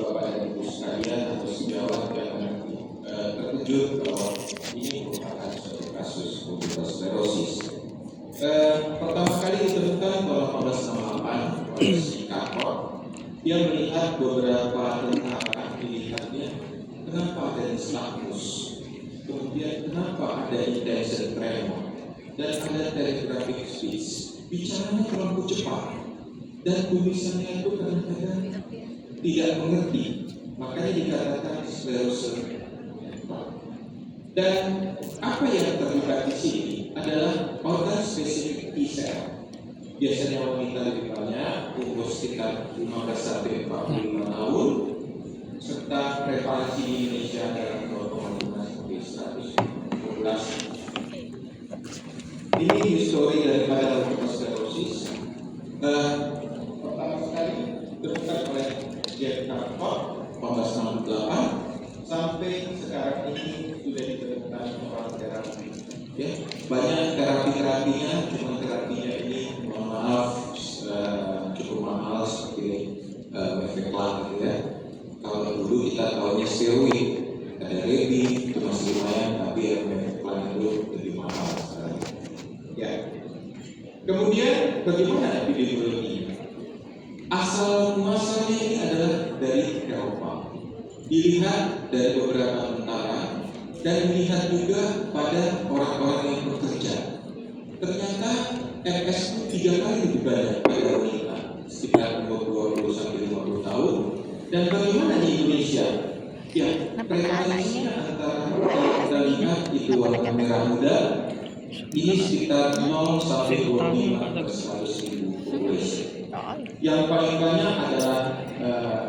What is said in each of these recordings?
Bapak dan Ibu sekalian atau sejawat yang terkejut bahwa ini merupakan suatu kasus multiple sclerosis. Pertama kali ditemukan pada 1868 oleh si Carport. Dia melihat beberapa tentara, dilihatnya kenapa ada nystagmus, kemudian kenapa ada intention tremor, dan ada telegraphic speech. Bicaranya terlalu cepat dan tulisannya itu kadang-kadang tidak mengerti, makanya dikatakan sclerosis. Dan apa yang terlibat di sini adalah organ spesifik T-cell. Biasanya wanita lebih banyak, umur sekitar 15 sampai 45 tahun, serta prevalensi di Indonesia adalah 0,5 sampai 115. Ini histori daripada multiple sclerosis. Pertama sekali ditemukan oleh Jack Carport 1868 sampai sekarang ini sudah ditemukan orang terapi. Ya, banyak terapinya, cuma terapinya ini mohon maaf cukup mahal seperti Mefeplan gitu ya. Kalau dulu kita tahunya steroid, ada Rebi itu masih lumayan, tapi yang Mefeplan itu lebih mahal sekali. Ya. Kemudian bagaimana epidemiologinya? Asal muasalnya ini adalah dari Eropa. Dilihat dari beberapa tentara dan dilihat juga pada orang-orang yang bekerja. Ternyata MS itu 3 kali lebih banyak pada wanita, sekitar umur 20 sampai 50 tahun. Dan bagaimana di Indonesia? Ya, prevalensinya antara kita lihat itu warna merah muda, ini sekitar 0 sampai 25 per 100.000 populasi. Yang paling banyak adalah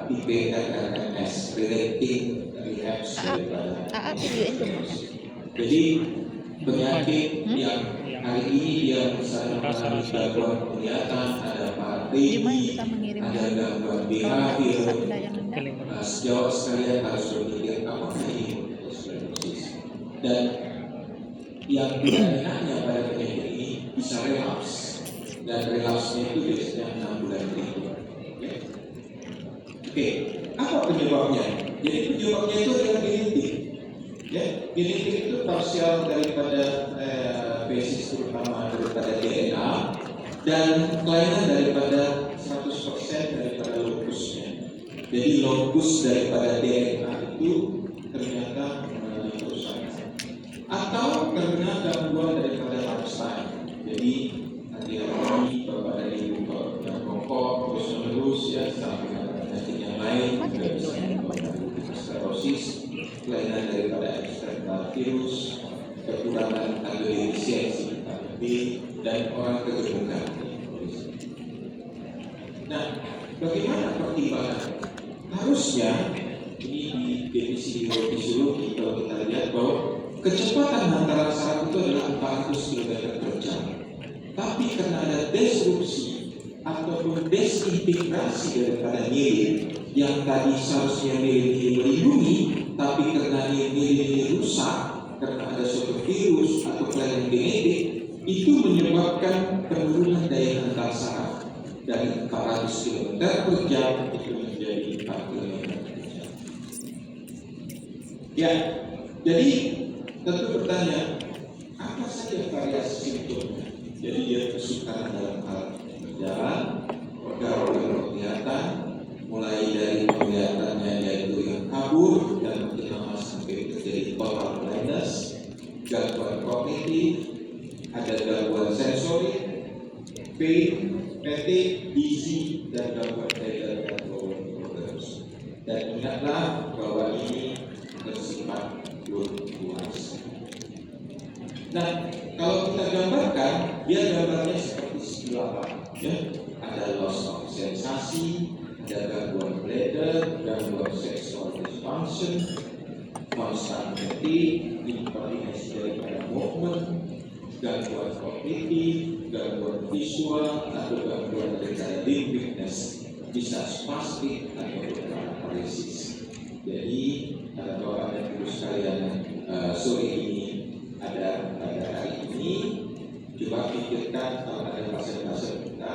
IPRMS, Relating Relapse daripada. Jadi penyakit yang hari ini dia misalnya mengalami gangguan penglihatan, ada paraplegia, ada gangguan behavior. Sejauh sekalian harus berpikir apakah ini multiple sclerosis. Dan yang tidak enaknya pada penyakit ini bisa relapse, dan relapse-nya itu biasanya 6 bulan berikutnya. Oke, apa penyebabnya? Jadi penyebabnya itu adalah genetik. Ya, genetik itu parsial daripada basis terutama daripada DNA dan kelainan daripada 100% daripada locusnya. Jadi locus daripada DNA itu ternyata mengalami kerusakan atau karena gangguan daripada lifestyle. Jadi hati-hati Bapak dan Ibu yang rokok terus-menerus ya, sampai penyakit yang lain juga bisa menyebabkan sklerosis, kelainan daripada eksternal virus, kekurangan antidepresiasi vitamin B, dan orang kegemukan. Nah, bagaimana pertimbangan? Harusnya ini di definisi neurofisiologi kalau kita lihat bahwa kecepatan hantaran saraf itu adalah 400 km per jam. Tapi karena ada disrupsi ataupun desintegrasi daripada mielin yang tadi seharusnya mielin ini melindungi, tapi karena mielin ini rusak karena ada suatu virus atau kelainan genetik, itu menyebabkan penurunan daya hantar saraf dari 400 km per jam itu menjadi 4 km per jam. Ya, jadi tentu bertanya, apa saja variasi simptomnya? Jadi dia kesukaran dalam hal berjalan, organ-organ penglihatan, mulai dari penglihatannya yaitu yang kabur dan makin lama sampai terjadi total blindness, gangguan kognitif, ada gangguan sensori, pain, fatigue, dizzy, dan gangguan daya dan bowel problems. Dan ingatlah bahwa ini bersifat luas. Nah, kalau kita gambarkan, dia gambarnya seperti sebelah, ya. Ada loss of sensasi, ada gangguan bladder, gangguan sexual dysfunction, constant fatigue, incompetence daripada movement, gangguan kognitif, gangguan visual, atau gangguan daripada limb weakness, bisa spastik atau paralysis. Jadi, Bapak dan Ibu sekalian, sore ini ada pada hari ini, coba pikirkan kalau ada pasien-pasien kita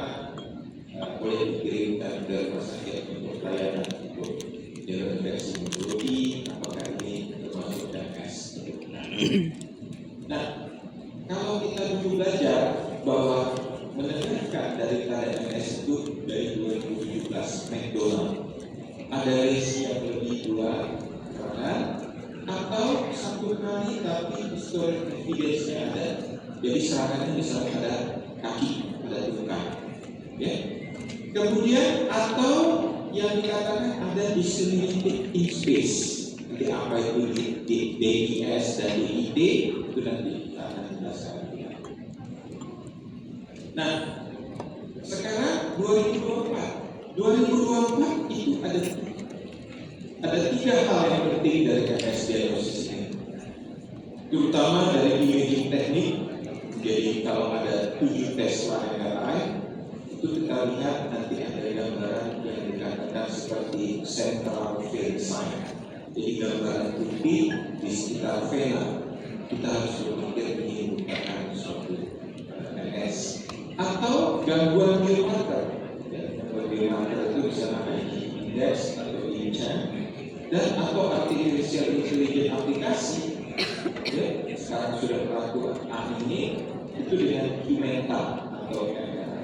boleh dikirimkan ke rumah sakit untuk pelayanan untuk Nah, kalau kita dulu belajar bahwa menegakkan dari KMS itu dari 2017 McDonald ada list yang lebih 2 karena atau 1 kali tapi historic evidence-nya ada. Jadi serangannya misalnya ada kaki, ada luka. Ya. Kemudian atau yang dikatakan ada disseminated in space. Jadi apa itu DIS dan DID itu nanti kita akan jelaskan. Nah, sekarang 2024 itu ada 3 hal yang penting dari KPS diagnosis ini, terutama dari imaging teknik. Jadi kalau ada 7 tes MRI itu kita lihat nanti ada gambaran yang dikatakan seperti central vein sign. Jadi gambaran putih di sekitar vena. Kita harus berpikir ini merupakan suatu MS atau gangguan biomarker. Gangguan biomarker itu bisa namanya index atau INCHAN dan atau artificial intelligence aplikasi. Ya, sekarang sudah berlaku ini itu dengan Q-mental atau MRI.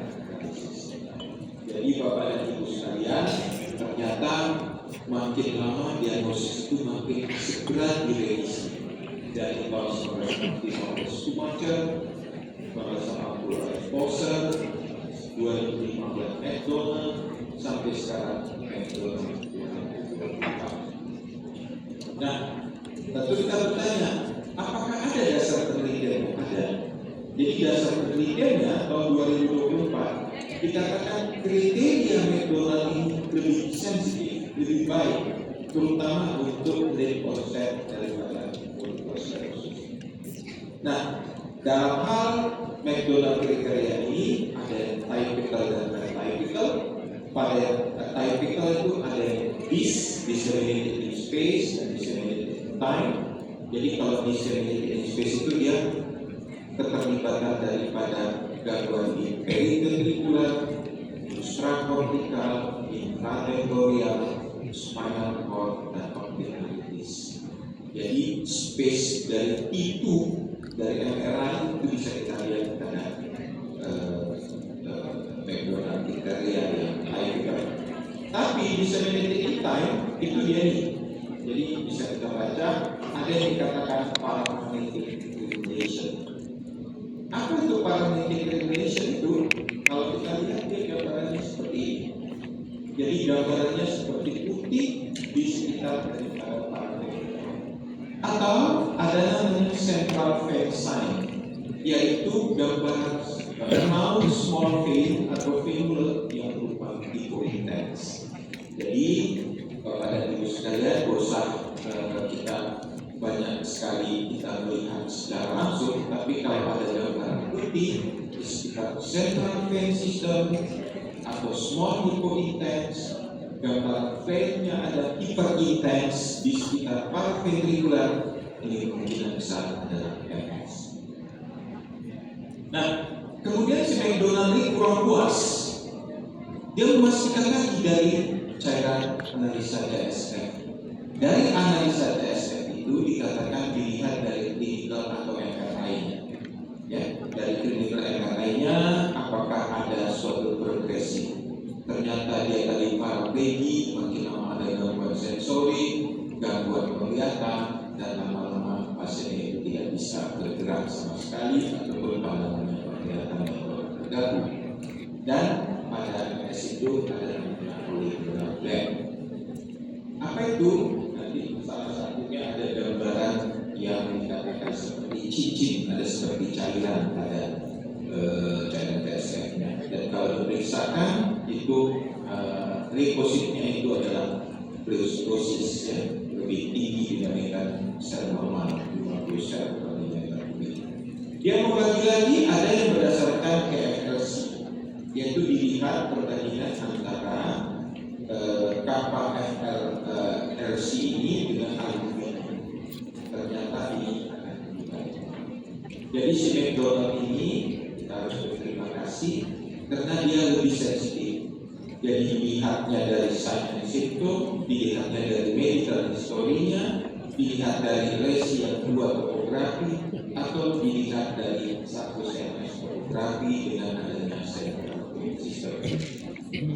Jadi Bapak dan Ibu sekalian, ternyata makin lama diagnosis itu makin segera direvisi. Dari tahun 1950 Schumacher, 1980 exposure, 2015 McDonald, sampai sekarang McDonald 2024. Nah, tentu kita bertanya, apakah ada dasar penelitian? Ada. Jadi dasar penelitiannya tahun 2024 dikatakan kriteria McDonald ini lebih sensitif, lebih baik, terutama untuk late onset daripada osteoporosis. Nah, dalam hal McDonald kriteria ini ada yang typical dan atypical. Pada yang atypical itu ada yang disseminated in space dan disseminated in time. Jadi kalau disseminated in space itu dia keterlibatan daripada gangguan di periventricular, suprakortikal, infratemporal, spinal cord, dan orbitalitis. Jadi space dari itu dari MRI itu bisa kita lihat pada McDonald kriteria yang typical. Tapi disseminated in time itu dia nih. Jadi bisa kita baca ada yang dikatakan paramagnetic radiation. Apa itu paramagnetic radiation itu? Kalau kita lihat dia gambarannya seperti ini. Jadi gambarannya seperti putih di sekitar daripada paramagnetic. Atau ada namanya central vein sign, yaitu gambaran mau small vein atau venule yang berupa hypointense. Jadi pada ibu sekalian, usah kita banyak sekali kita melihat secara langsung, tapi kalau ada gambaran putih di sekitar central vein system atau small hypointense, gambaran veinnya ada hyperintense di sekitar paraventricular, ini kemungkinan besar adalah MS. Nah, kemudian si McDonald ini kurang puas. Dia memastikan lagi dari cairan analisa CSF. Dari analisa CSF itu dikatakan dilihat dari clinical atau MRI-nya. Ya, dari clinical MRI-nya apakah ada suatu progresi. Ternyata dia tadi paraplegia, makin lama ada gangguan sensori, gangguan penglihatan, dan lama-lama pasien itu tidak bisa bergerak sama sekali ataupun pandangannya penglihatan terganggu. Dan pada MS itu ada namanya polygonal gland. Apa itu? Nanti salah satunya ada gambaran yang dikatakan seperti cincin, ada seperti cairan pada cairan TSF-nya. Dan kalau diperiksakan itu leukositnya itu adalah pleocytosis ya, lebih tinggi dibandingkan sel normal 50 sel per milimeter kubik. Dia membagi lagi ada yang berdasarkan KFLC, yaitu dilihat perbandingan antara kappa FLC ini dengan aluminium. Ternyata ini akan dibalik. Jadi si McDonald ini kita harus berterima kasih karena dia lebih sensitif. Jadi dilihatnya dari sign and symptom, dilihatnya dari medical history-nya, dilihat dari resi yang kedua topografi, atau dilihat dari satu CNS topografi dengan adanya central system.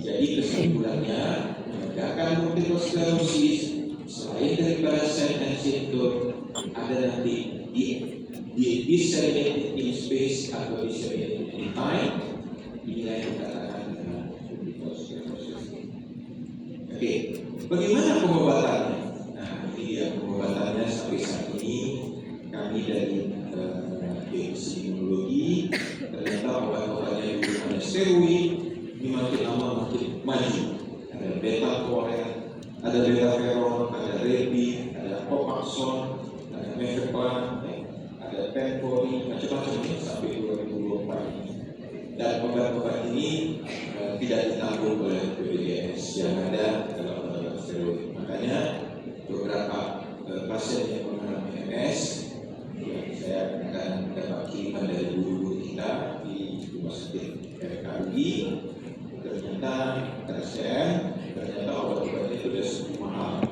Jadi kesimpulannya, menegakkan multiple sclerosis selain daripada CNS symptom, ada nanti di disseminated in space atau disseminated in time, inilah yang dikatakan dengan multiple sclerosis. Oke, bagaimana pengobatannya? Nah, ini dia pengobatannya sampai saat ini. Kami dari epidemiologi ternyata obat-obatnya dulu ada steroid, ini makin lama makin maju. Ada beta-koren, ada beta-feron, ada repi, ada copaxone, ada mefeplan, ada penfori, macam-macam sampai 2024 ini. Dan obat-obat ini tidak ditanggung oleh BPJS yang ada dalam steroid. Makanya beberapa pasien yang mengalami MS, saya akan mendapat kiriman dari guru kita di rumah sakit RKUI, ternyata RSCM, ternyata obat-obatnya sudah cukup mahal.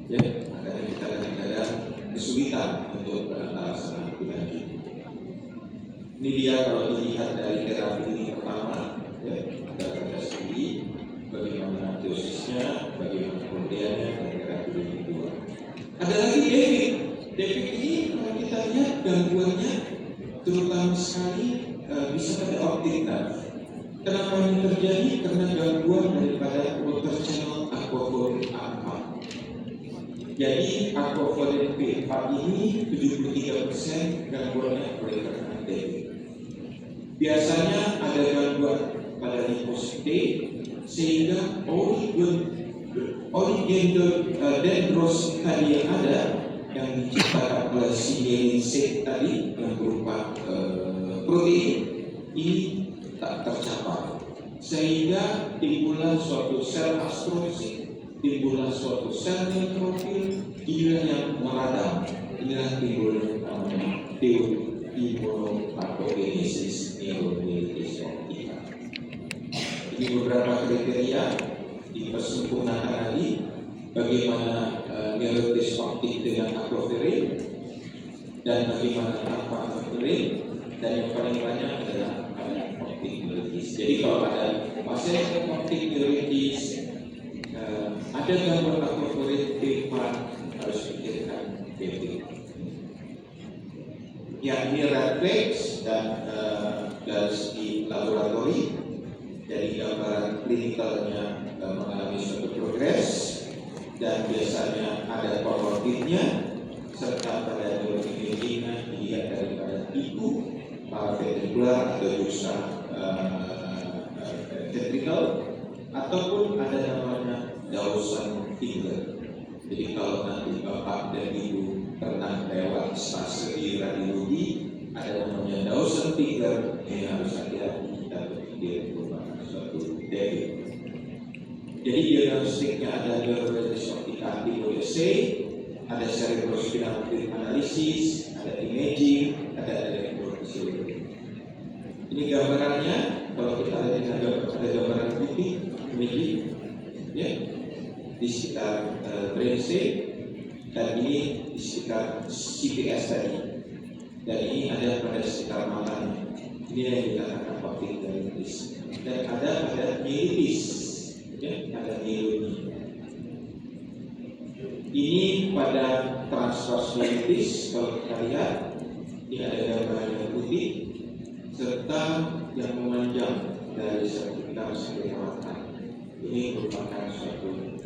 Ya, makanya kita kadang-kadang kesulitan untuk melaksanakan penyakit. Ini dia kalau dilihat dari terapi ini pertama, ya, kita baca sendiri bagaimana dosisnya, bagaimana kemudiannya, dan terapi ini kedua. Ada lagi David ini kalau kita lihat gangguannya terutama sekali bisa pada optic nerve. Kenapa ini terjadi? Karena gangguan daripada water channel aquaporin A4. Jadi aquaporin B4 ini 73% gangguannya oleh karena David. Biasanya ada gangguan pada limfosit T sehingga oligodendros tadi yang ada yang diciptakan oleh sinyalin C tadi yang berupa protein ini tak tercapai sehingga timbullah suatu sel astrosit, timbullah suatu sel neutrofil, inilah yang meradang, inilah timbul namanya immunopathogenesis neuromyelitis optica. Ini beberapa kriteria dipersempurnakan tadi bagaimana neuritis optik dengan aquaporin dan bagaimana tanpa aquaporin, dan yang paling banyak adalah optik neuritis. Jadi kalau ada pasien optik neuritis ada gangguan aquaporin B4 harus pikirkan BP. Ya, ini refleks dan dari segi laboratori, jadi gambaran klinikalnya mengalami suatu progres dan biasanya ada komorbidnya serta pada neuroimagingnya dilihat daripada ibu paraventricular atau justa ventricle ataupun ada namanya Dawson finger. Jadi kalau nanti bapak dan ibu pernah lewat stase di radiologi ada namanya Dawson finger, ini harus hati-hati kita berpikir merupakan suatu defect. Jadi diagnostiknya ada neuritis optica TOC, ada cerebrospinal fluid analysis, ada imaging, ada electrophysiology. Ini gambarannya, kalau kita lihat ada gambaran putih imaging, ya, di sekitar brain state, dan ini di sekitar CPS tadi, dan ini ada pada sekitar matanya. Ini yang dikatakan optic neuritis, dan ada pada myelitis. Ya, ada mielomi. Ini pada transverse myelitis, kalau kita lihat ini ada gambaran yang putih serta yang memanjang dari servikal sampai kawatan. Ini merupakan suatu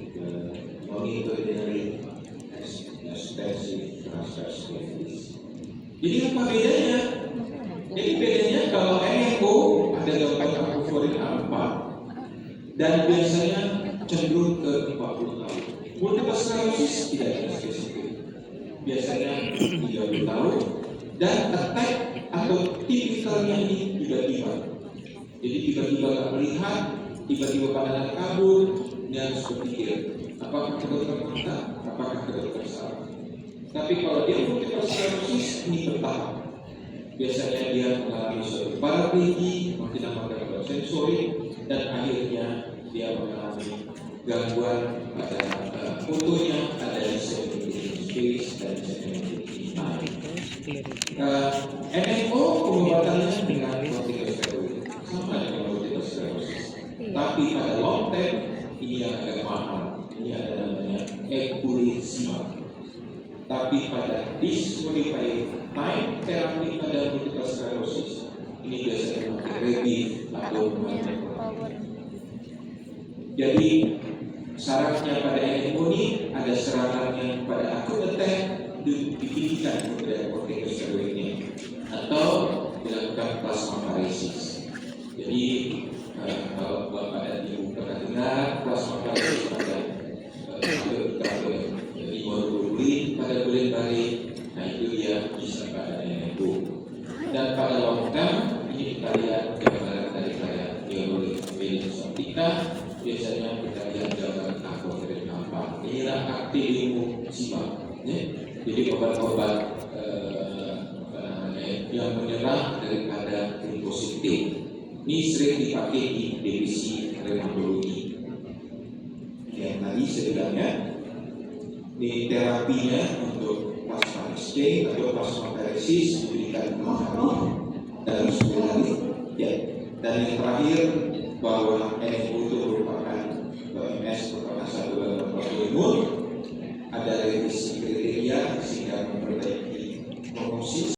longitudinally extensive transverse myelitis. Jadi apa bedanya? Jadi bedanya kalau NFO ada gangguan aquaporin A4 dan biasanya cenderung ke 40 tahun. Multiple sclerosis tidak ada spesifik, biasanya 30 tahun, dan attack atau tipikalnya ini tiba-tiba. Jadi tiba-tiba nggak melihat, tiba-tiba pandangan kabur, dia harus berpikir apakah ke dokter mata, apakah ke dokter saraf. Tapi kalau dia multiple sclerosis ini bertahap. Biasanya dia mengalami suatu paraplegia, makin lama gangguan sensori, dan akhirnya dia mengalami gangguan pada fotonya, ada di space NMO pengobatannya dengan kortikosteroid sama dengan kortikosteroid, tapi pada long term ini yang agak mahal. Ini ada namanya eculizumab. Tapi pada disqualified time terapi pada multiple ini biasanya ready atau jadi syaratnya pada NMO ada serangannya pada akut attack ditinggikan kepada kortikosteroidnya atau dilakukan plasmapheresis. Jadi kalau Bapak dan Ibu pernah dengar plasmapheresis pada jadi baru beli pada bulan balik, nah itu dia bisa pada NMO. Dan pada long term ini kita lihat gambaran daripada teori filosofiknya. Biasanya kita lihat gambaran apa dari apa. Inilah aktivitas ya. Jadi obat-obat yang menyerang daripada limfositit. Ini sering dipakai di divisi reumatologi. Yang tadi sebenarnya di terapinya untuk plasma exchange atau plasmapheresis diberikan 5 hari dalam 10 hari. Ya. Dan yang terakhir bahwa